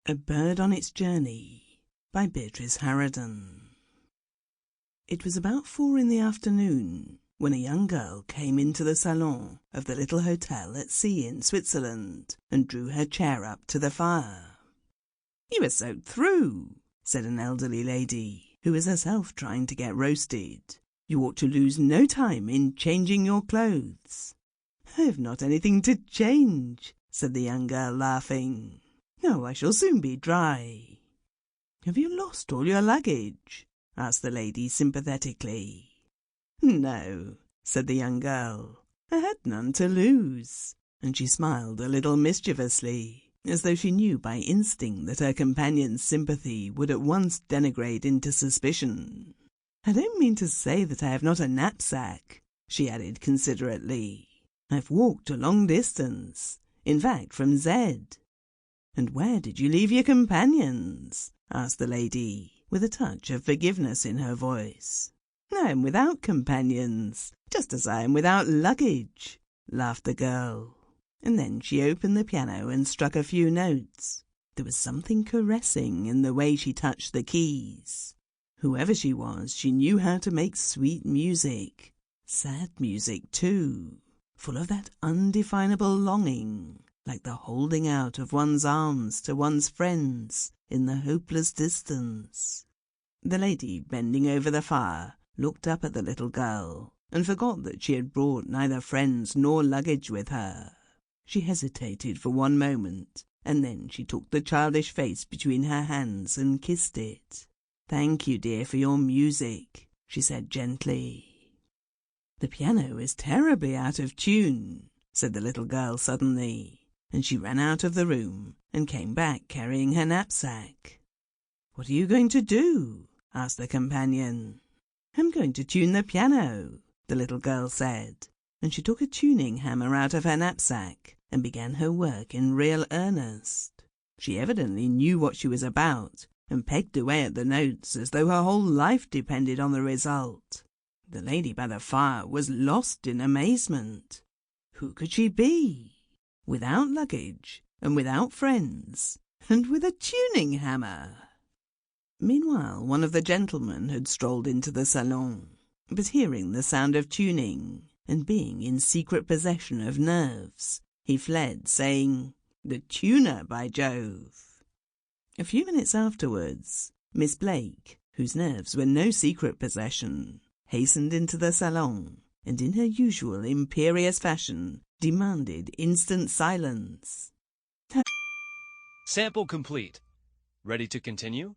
A Bird on Its Journey by Beatrice Harraden. It was about 4 in the afternoon when a young girl came into the salon of the little hotel at sea in Switzerland and drew her chair up to the fire. "You are soaked through," said an elderly lady, who was herself trying to get roasted. "You ought to lose no time in changing your clothes." "I have not anything to change," said the young girl, laughing. "No, I shall soon be dry." "Have you lost all your luggage?" asked the lady sympathetically. "No," said the young girl, "I had none to lose," and she smiled a little mischievously, as though she knew by instinct that her companion's sympathy would at once degenerate into suspicion. "I don't mean to say that I have not a knapsack," she added considerately. "I've walked a long distance, in fact from Z." "And where did you leave your companions?" asked the lady, with a touch of forgiveness in her voice. "I am without companions, just as I am without luggage," laughed the girl. And then she opened the piano and struck a few notes. There was something caressing in the way she touched the keys. Whoever she was, she knew how to make sweet music, sad music too, full of that undefinable longing, like the holding out of one's arms to one's friends in the hopeless distance. The lady, bending over the fire, looked up at the little girl and forgot that she had brought neither friends nor luggage with her. She hesitated for one moment, and then she took the childish face between her hands and kissed it. "Thank you, dear, for your music," she said gently. "The piano is terribly out of tune," said the little girl suddenly, and she ran out of the room and came back carrying her knapsack. "What are you going to do?" asked the companion. "I'm going to tune the piano," the little girl said, and she took a tuning hammer out of her knapsack and began her work in real earnest. She evidently knew what she was about and pegged away at the notes as though her whole life depended on the result. The lady by the fire was lost in amazement. Who could she be? Without luggage, and without friends, and with a tuning hammer! Meanwhile, one of the gentlemen had strolled into the salon, but hearing the sound of tuning, and being in secret possession of nerves, he fled, saying, "The tuner, by Jove!" A few minutes afterwards, Miss Blake, whose nerves were no secret possession, hastened into the salon, and in her usual imperious fashion demanded instant silence. Sample complete. Ready to continue?